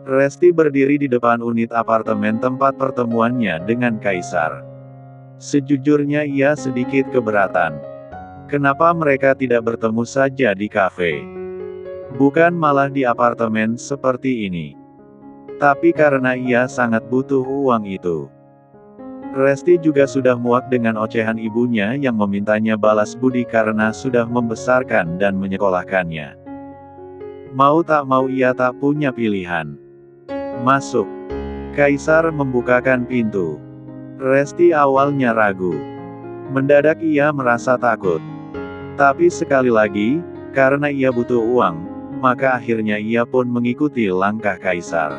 Resti berdiri di depan unit apartemen tempat pertemuannya dengan Kaisar. Sejujurnya ia sedikit keberatan. Kenapa mereka tidak bertemu saja di kafe? Bukan malah di apartemen seperti ini. Tapi karena ia sangat butuh uang itu. Resti juga sudah muak dengan ocehan ibunya yang memintanya balas budi karena sudah membesarkan dan menyekolahkannya. Mau tak mau ia tak punya pilihan. Masuk. Kaisar membukakan pintu. Resti awalnya ragu. Mendadak ia merasa takut. Tapi sekali lagi, karena ia butuh uang, maka akhirnya ia pun mengikuti langkah Kaisar.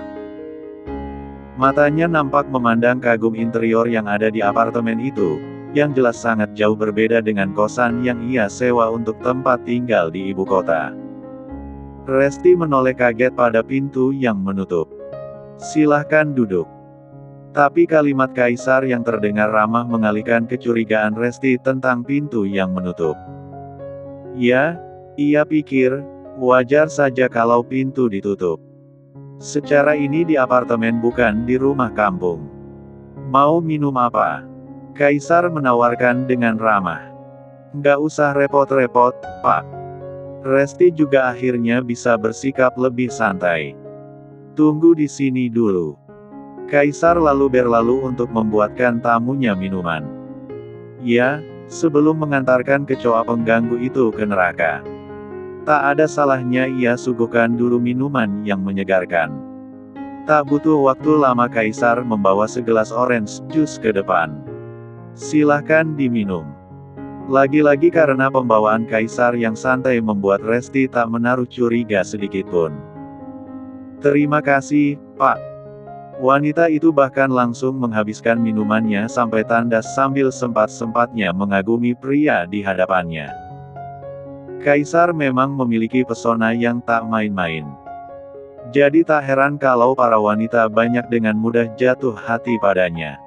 Matanya nampak memandang kagum interior yang ada di apartemen itu, yang jelas sangat jauh berbeda dengan kosan yang ia sewa untuk tempat tinggal di ibu kota. Resti menoleh kaget pada pintu yang menutup. "Silahkan duduk." Tapi kalimat Kaisar yang terdengar ramah mengalihkan kecurigaan Resti tentang pintu yang menutup. Ya, ia pikir, wajar saja kalau pintu ditutup. Secara ini di apartemen bukan di rumah kampung. "Mau minum apa?" Kaisar menawarkan dengan ramah. "Nggak usah repot-repot, Pak." Resti juga akhirnya bisa bersikap lebih santai. "Tunggu di sini dulu." Kaisar lalu berlalu untuk membuatkan tamunya minuman. Ya, sebelum mengantarkan kecoa pengganggu itu ke neraka. Tak ada salahnya ia suguhkan dulu minuman yang menyegarkan. Tak butuh waktu lama Kaisar membawa segelas orange juice ke depan. "Silahkan diminum." Lagi-lagi karena pembawaan Kaisar yang santai membuat Resti tak menaruh curiga sedikitpun. "Terima kasih, Pak." Wanita itu bahkan langsung menghabiskan minumannya sampai tandas sambil sempat-sempatnya mengagumi pria di hadapannya. Kaisar memang memiliki pesona yang tak main-main. Jadi tak heran kalau para wanita banyak dengan mudah jatuh hati padanya.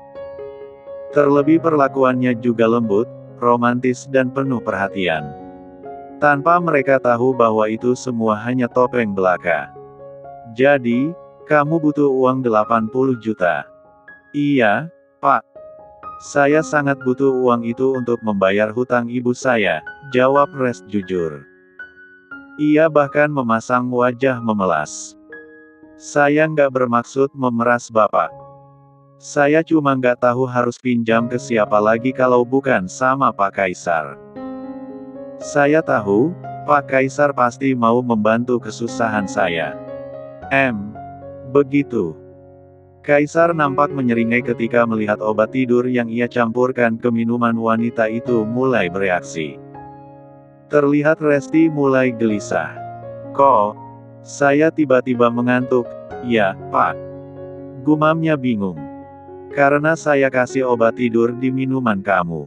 Terlebih perlakuannya juga lembut, romantis dan penuh perhatian. Tanpa mereka tahu bahwa itu semua hanya topeng belaka. "Jadi, kamu butuh uang 80 juta. "Iya, Pak. Saya sangat butuh uang itu untuk membayar hutang ibu saya," jawab Rest jujur. Ia bahkan memasang wajah memelas. "Saya nggak bermaksud memeras Bapak. Saya cuma nggak tahu harus pinjam ke siapa lagi kalau bukan sama Pak Kaisar. Saya tahu, Pak Kaisar pasti mau membantu kesusahan saya." Begitu. Kaisar nampak menyeringai ketika melihat obat tidur yang ia campurkan ke minuman wanita itu mulai bereaksi. Terlihat Resti mulai gelisah. "Kok, saya tiba-tiba mengantuk?" "Ya, Pak." Gumamnya bingung. "Karena saya kasih obat tidur di minuman kamu."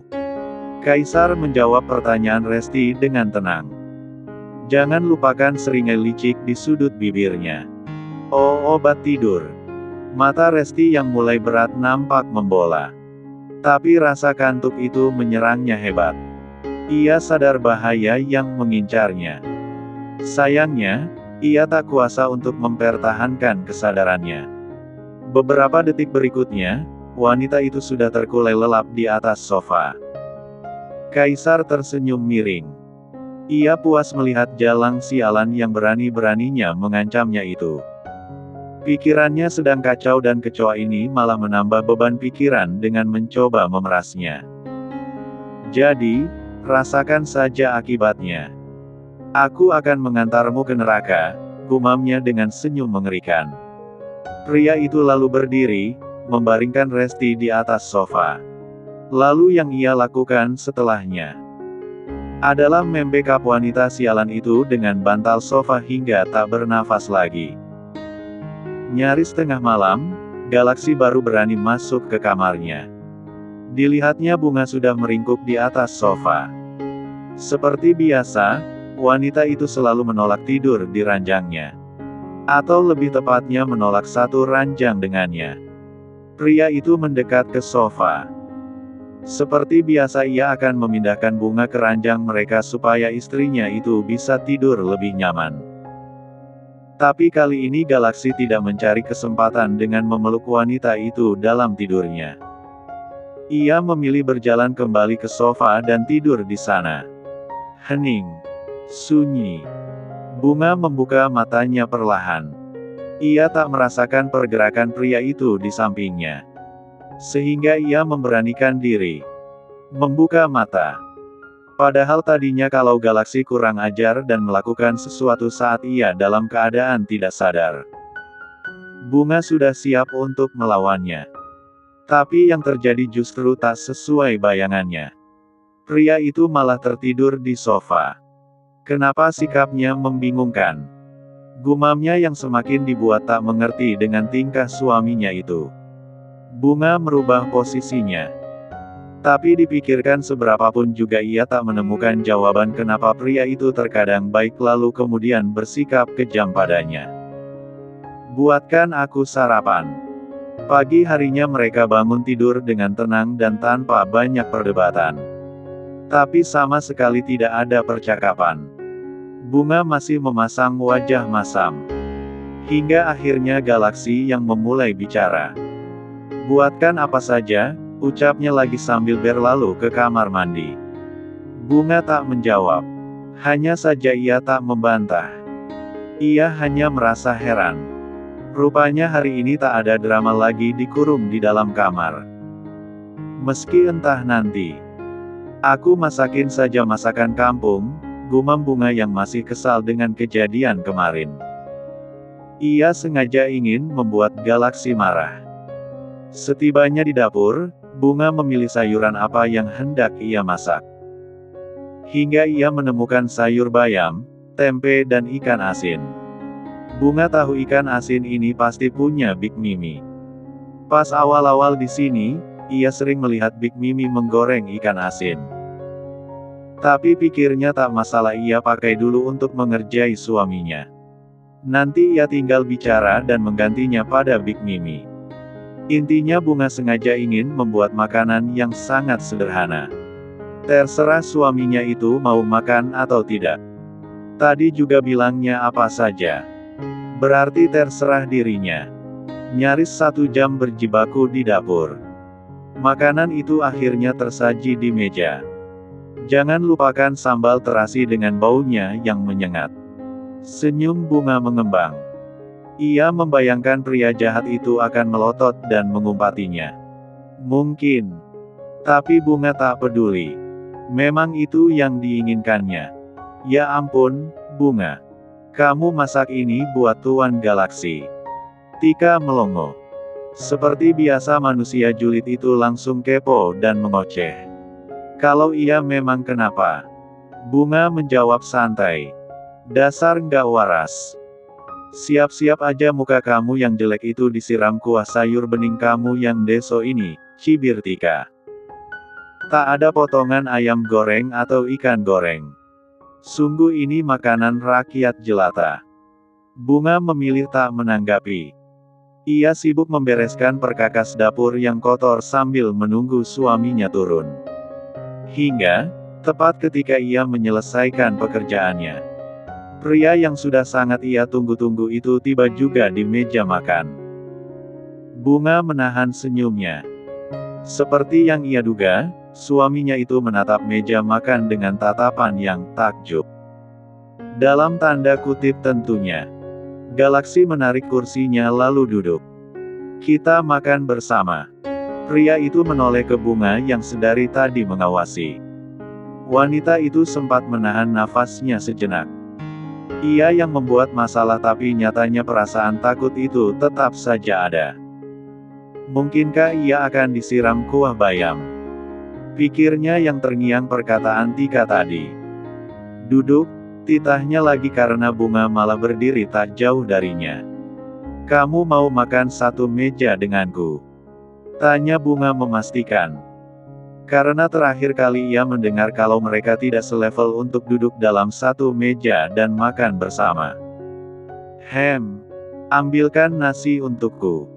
Kaisar menjawab pertanyaan Resti dengan tenang. Jangan lupakan seringai licik di sudut bibirnya. "Oh, obat tidur." Mata Resti yang mulai berat nampak membola. Tapi rasa kantuk itu menyerangnya hebat. Ia sadar bahaya yang mengincarnya. Sayangnya, ia tak kuasa untuk mempertahankan kesadarannya. Beberapa detik berikutnya, wanita itu sudah terkulai lelap di atas sofa. Kaisar tersenyum miring. Ia puas melihat jalang sialan yang berani-beraninya mengancamnya itu. Pikirannya sedang kacau dan kecoa ini malah menambah beban pikiran dengan mencoba memerasnya. "Jadi, rasakan saja akibatnya. Aku akan mengantarmu ke neraka," gumamnya dengan senyum mengerikan. Pria itu lalu berdiri, membaringkan Resti di atas sofa. Lalu yang ia lakukan setelahnya adalah membekap wanita sialan itu dengan bantal sofa hingga tak bernafas lagi. Nyaris tengah malam, galaksi baru berani masuk ke kamarnya. Dilihatnya bunga sudah meringkuk di atas sofa. Seperti biasa, wanita itu selalu menolak tidur di ranjangnya. Atau lebih tepatnya menolak satu ranjang dengannya. Pria itu mendekat ke sofa. Seperti biasa ia akan memindahkan bunga ke ranjang mereka supaya istrinya itu bisa tidur lebih nyaman. Tapi kali ini Galaksi tidak mencari kesempatan dengan memeluk wanita itu dalam tidurnya. Ia memilih berjalan kembali ke sofa dan tidur di sana. Hening. Sunyi. Bunga membuka matanya perlahan. Ia tak merasakan pergerakan pria itu di sampingnya. Sehingga ia memberanikan diri. Membuka mata. Padahal tadinya kalau Galaksi kurang ajar dan melakukan sesuatu saat ia dalam keadaan tidak sadar, Bunga sudah siap untuk melawannya. Tapi yang terjadi justru tak sesuai bayangannya. Pria itu malah tertidur di sofa. Kenapa sikapnya membingungkan? Gumamnya yang semakin dibuat tak mengerti dengan tingkah suaminya itu. Bunga merubah posisinya. Tapi dipikirkan seberapapun juga ia tak menemukan jawaban kenapa pria itu terkadang baik lalu kemudian bersikap kejam padanya. Buatkan aku sarapan. Pagi harinya mereka bangun tidur dengan tenang dan tanpa banyak perdebatan. Tapi sama sekali tidak ada percakapan. Bunga masih memasang wajah masam. Hingga akhirnya Galaksi yang memulai bicara. Buatkan apa saja, ucapnya lagi sambil berlalu ke kamar mandi. Bunga tak menjawab. Hanya saja ia tak membantah. Ia hanya merasa heran. Rupanya hari ini tak ada drama lagi dikurung di dalam kamar. Meski entah nanti. Aku masakin saja masakan kampung, gumam Bunga yang masih kesal dengan kejadian kemarin. Ia sengaja ingin membuat Galaksi marah. Setibanya di dapur, Bunga memilih sayuran apa yang hendak ia masak. Hingga ia menemukan sayur bayam, tempe dan ikan asin. Bunga tahu ikan asin ini pasti punya Big Mimi. Pas awal-awal di sini, ia sering melihat Big Mimi menggoreng ikan asin. Tapi pikirnya tak masalah ia pakai dulu untuk mengerjai suaminya. Nanti ia tinggal bicara dan menggantinya pada Big Mimi. Intinya Bunga sengaja ingin membuat makanan yang sangat sederhana. Terserah suaminya itu mau makan atau tidak. Tadi juga bilangnya apa saja. Berarti terserah dirinya. Nyaris 1 jam berjibaku di dapur. Makanan itu akhirnya tersaji di meja. Jangan lupakan sambal terasi dengan baunya yang menyengat. Senyum Bunga mengembang. Ia membayangkan pria jahat itu akan melotot dan mengumpatinya. Mungkin. Tapi Bunga tak peduli. Memang itu yang diinginkannya. Ya ampun, Bunga. Kamu masak ini buat Tuan Galaksi. Tika melongo. Seperti biasa manusia julid itu langsung kepo dan mengoceh. Kalau iya memang kenapa? Bunga menjawab santai. Dasar nggak waras. Siap-siap aja muka kamu yang jelek itu disiram kuah sayur bening kamu yang deso ini, cibir Tika. Tak ada potongan ayam goreng atau ikan goreng. Sungguh ini makanan rakyat jelata. Bunga memilih tak menanggapi. Ia sibuk membereskan perkakas dapur yang kotor sambil menunggu suaminya turun. Hingga, tepat ketika ia menyelesaikan pekerjaannya, pria yang sudah sangat ia tunggu-tunggu itu tiba juga di meja makan. Bunga menahan senyumnya. Seperti yang ia duga, suaminya itu menatap meja makan dengan tatapan yang takjub. Dalam tanda kutip tentunya. Galaksi menarik kursinya lalu duduk. Kita makan bersama. Pria itu menoleh ke Bunga yang sedari tadi mengawasi. Wanita itu sempat menahan nafasnya sejenak. Ia yang membuat masalah tapi nyatanya perasaan takut itu tetap saja ada. Mungkinkah ia akan disiram kuah bayam? Pikirnya yang terngiang perkataan Tika tadi. Duduk, titahnya lagi karena Bunga malah berdiri tak jauh darinya. Kamu mau makan satu meja denganku? Tanya Bunga memastikan. Karena terakhir kali ia mendengar kalau mereka tidak selevel untuk duduk dalam satu meja dan makan bersama. Ambilkan nasi untukku.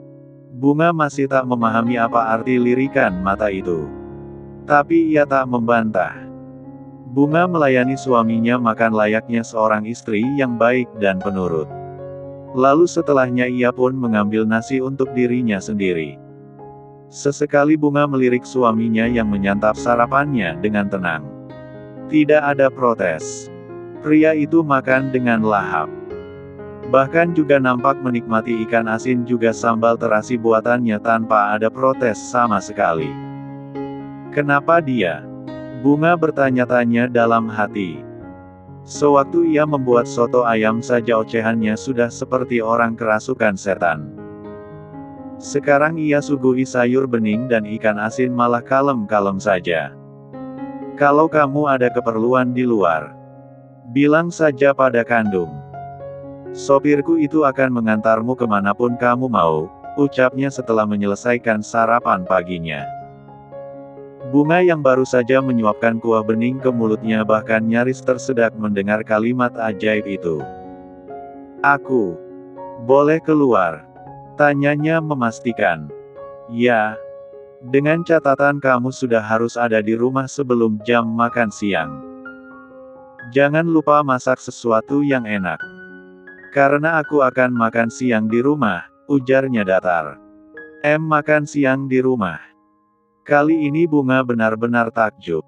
Bunga masih tak memahami apa arti lirikan mata itu. Tapi ia tak membantah. Bunga melayani suaminya makan layaknya seorang istri yang baik dan penurut. Lalu setelahnya ia pun mengambil nasi untuk dirinya sendiri. Sesekali Bunga melirik suaminya yang menyantap sarapannya dengan tenang. Tidak ada protes. Pria itu makan dengan lahap. Bahkan juga nampak menikmati ikan asin juga sambal terasi buatannya tanpa ada protes sama sekali. Kenapa dia? Bunga bertanya-tanya dalam hati. Sewaktu ia membuat soto ayam saja ocehannya sudah seperti orang kerasukan setan. Sekarang ia suguhi sayur bening dan ikan asin malah kalem-kalem saja. Kalau kamu ada keperluan di luar, bilang saja pada Kandung. Sopirku itu akan mengantarmu kemanapun kamu mau, ucapnya setelah menyelesaikan sarapan paginya. Bunga yang baru saja menyuapkan kuah bening ke mulutnya bahkan nyaris tersedak mendengar kalimat ajaib itu. Aku boleh keluar? Tanyanya memastikan. Ya. Dengan catatan kamu sudah harus ada di rumah sebelum jam makan siang. Jangan lupa masak sesuatu yang enak. Karena aku akan makan siang di rumah, ujarnya datar. Makan siang di rumah. Kali ini Bunga benar-benar takjub.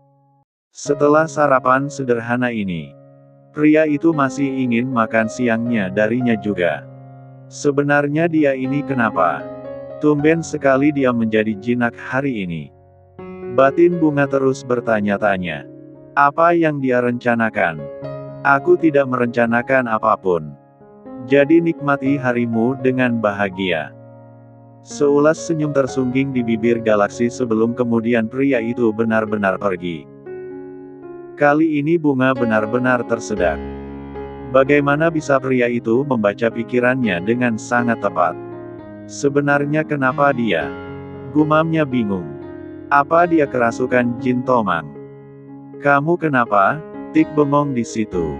Setelah sarapan sederhana ini, pria itu masih ingin makan siangnya darinya juga. Sebenarnya dia ini kenapa? Tumben sekali dia menjadi jinak hari ini. Batin Bunga terus bertanya-tanya. Apa yang dia rencanakan? Aku tidak merencanakan apapun. Jadi nikmati harimu dengan bahagia. Seulas senyum tersungging di bibir Galaksi sebelum kemudian pria itu benar-benar pergi. Kali ini Bunga benar-benar tersedak. Bagaimana bisa pria itu membaca pikirannya dengan sangat tepat? Sebenarnya kenapa dia? Gumamnya bingung. Apa dia kerasukan jin tomang? Kamu kenapa? Tik bengong di situ.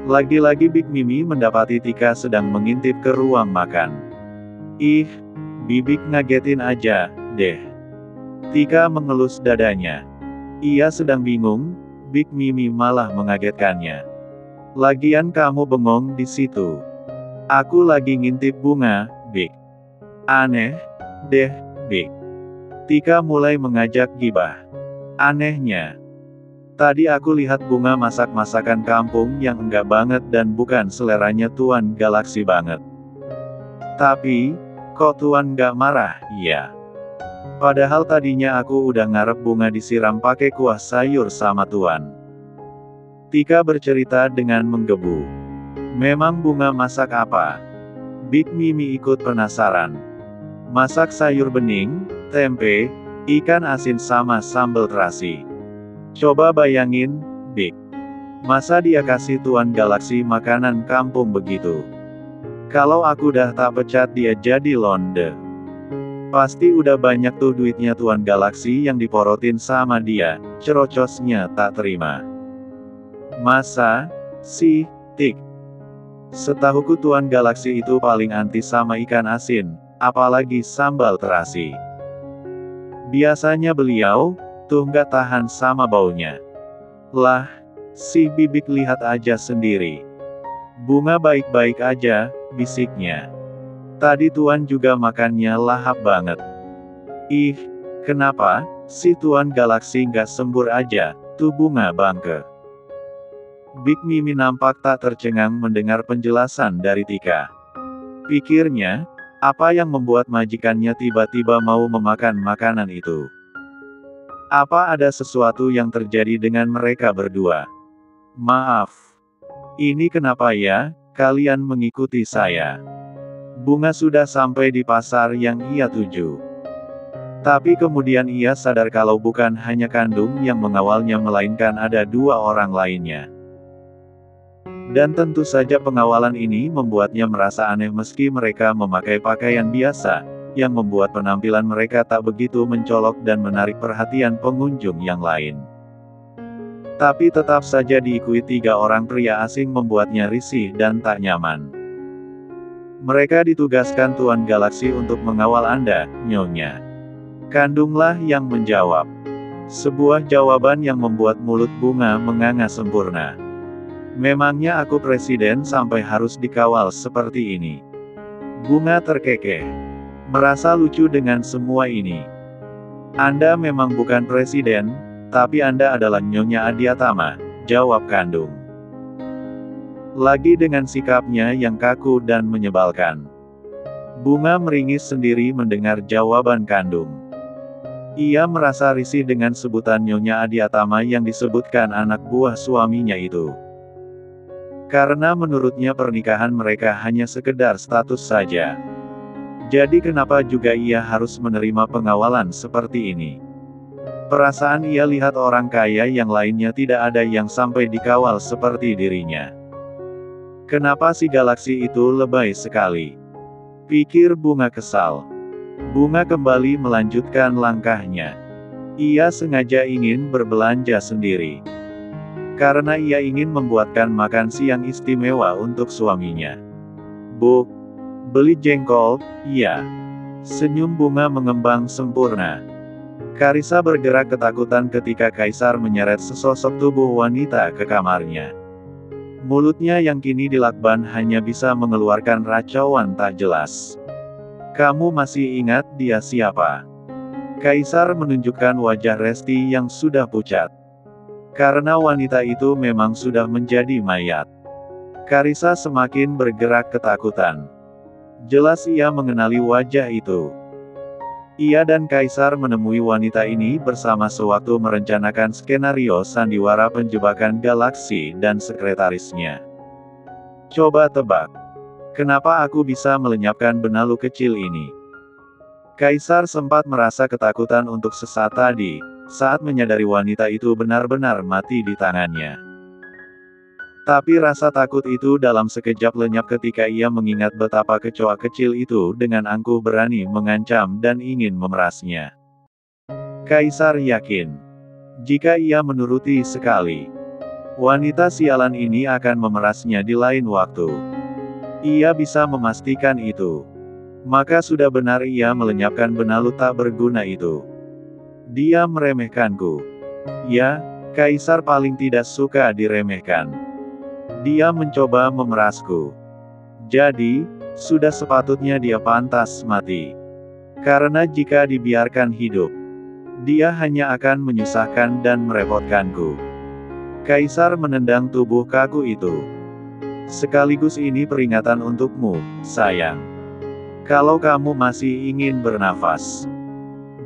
Lagi-lagi Big Mimi mendapati Tika sedang mengintip ke ruang makan. Ih, Bibik ngagetin aja, deh. Tika mengelus dadanya. Ia sedang bingung, Big Mimi malah mengagetkannya. Lagian kamu bengong di situ. Aku lagi ngintip Bunga, Big. Aneh, deh, Big. Tika mulai mengajak gibah. Anehnya, tadi aku lihat Bunga masak masakan kampung yang enggak banget dan bukan seleranya Tuan Galaksi banget. Tapi, kok Tuan nggak marah, ya? Padahal tadinya aku udah ngarep Bunga disiram pakai kuah sayur sama Tuan. Tika bercerita dengan menggebu. Memang Bunga masak apa? Big Mimi ikut penasaran. Masak sayur bening, tempe, ikan asin sama sambal terasi. Coba bayangin, Big. Masa dia kasih Tuan Galaksi makanan kampung begitu? Kalau aku dah tak pecat dia jadi londe. Pasti udah banyak tuh duitnya Tuan Galaksi yang diporotin sama dia, cerocosnya tak terima. Masa sih, Tik? Setahuku Tuan Galaksi itu paling anti sama ikan asin, apalagi sambal terasi. Biasanya beliau, tuh nggak tahan sama baunya. Lah, si Bibik lihat aja sendiri. Bunga baik-baik aja, bisiknya. Tadi Tuan juga makannya lahap banget. Ih, kenapa, si Tuan Galaksi nggak sembur aja, tuh Bunga bangke. Big Mimi nampak tak tercengang mendengar penjelasan dari Tika. Pikirnya, apa yang membuat majikannya tiba-tiba mau memakan makanan itu? Apa ada sesuatu yang terjadi dengan mereka berdua? Maaf. Ini kenapa ya, kalian mengikuti saya? Bunga sudah sampai di pasar yang ia tuju. Tapi kemudian ia sadar kalau bukan hanya Kandung yang mengawalnya melainkan ada dua orang lainnya. Dan tentu saja pengawalan ini membuatnya merasa aneh meski mereka memakai pakaian biasa, yang membuat penampilan mereka tak begitu mencolok dan menarik perhatian pengunjung yang lain. Tapi tetap saja diikuti 3 orang pria asing membuatnya risih dan tak nyaman. Mereka ditugaskan Tuan Galaksi untuk mengawal Anda, Nyonya. Kandunglah yang menjawab. Sebuah jawaban yang membuat mulut Bunga menganga sempurna. Memangnya aku presiden sampai harus dikawal seperti ini? Bunga terkekeh. Merasa lucu dengan semua ini. Anda memang bukan presiden, tapi Anda adalah Nyonya Adiatama, jawab Kandung. Lagi dengan sikapnya yang kaku dan menyebalkan. Bunga meringis sendiri mendengar jawaban Kandung. Ia merasa risih dengan sebutan Nyonya Adiatama yang disebutkan anak buah suaminya itu. Karena menurutnya pernikahan mereka hanya sekedar status saja. Jadi kenapa juga ia harus menerima pengawalan seperti ini? Perasaan ia lihat orang kaya yang lainnya tidak ada yang sampai dikawal seperti dirinya. Kenapa si galaksi itu lebay sekali? Pikir Bunga kesal. Bunga kembali melanjutkan langkahnya. Ia sengaja ingin berbelanja sendiri. Karena ia ingin membuatkan makan siang istimewa untuk suaminya. Bu, beli jengkol, iya. Senyum Bunga mengembang sempurna. Karissa bergerak ketakutan ketika Kaisar menyeret sesosok tubuh wanita ke kamarnya. Mulutnya yang kini dilakban hanya bisa mengeluarkan racauan tak jelas. Kamu masih ingat dia siapa? Kaisar menunjukkan wajah Resti yang sudah pucat. Karena wanita itu memang sudah menjadi mayat. Karissa semakin bergerak ketakutan. Jelas ia mengenali wajah itu. Ia dan Kaisar menemui wanita ini bersama sewaktu merencanakan skenario sandiwara penjebakan galaksi dan sekretarisnya. Coba tebak. Kenapa aku bisa melenyapkan benalu kecil ini? Kaisar sempat merasa ketakutan untuk sesaat tadi, saat menyadari wanita itu benar-benar mati di tangannya. Tapi rasa takut itu dalam sekejap lenyap ketika ia mengingat betapa kecoa kecil itu dengan angkuh berani mengancam dan ingin memerasnya. Kaisar yakin, jika ia menuruti sekali, wanita sialan ini akan memerasnya di lain waktu. Ia bisa memastikan itu. Maka sudah benar ia melenyapkan benalu tak berguna itu. Dia meremehkanku. Ya, Kaisar paling tidak suka diremehkan. Dia mencoba memerasku. Jadi, sudah sepatutnya dia pantas mati. Karena jika dibiarkan hidup, dia hanya akan menyusahkan dan merepotkanku. Kaisar menendang tubuh kaku itu. Sekaligus ini peringatan untukmu, sayang. Kalau kamu masih ingin bernafas,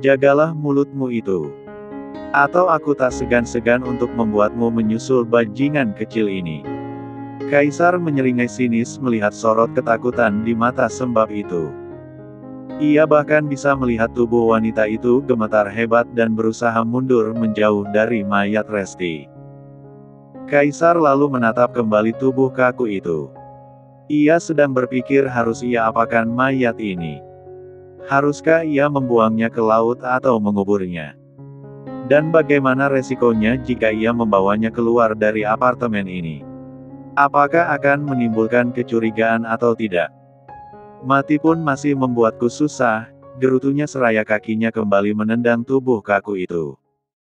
jagalah mulutmu itu. Atau aku tak segan-segan untuk membuatmu menyusul bajingan kecil ini. Kaisar menyeringai sinis melihat sorot ketakutan di mata Sembab itu. Ia bahkan bisa melihat tubuh wanita itu gemetar hebat dan berusaha mundur menjauh dari mayat Resti. Kaisar lalu menatap kembali tubuh kaku itu. Ia sedang berpikir harus ia apakan mayat ini. Haruskah ia membuangnya ke laut atau menguburnya? Dan bagaimana resikonya jika ia membawanya keluar dari apartemen ini? Apakah akan menimbulkan kecurigaan atau tidak? Mati pun masih membuatku susah, gerutunya seraya kakinya kembali menendang tubuh kaku itu.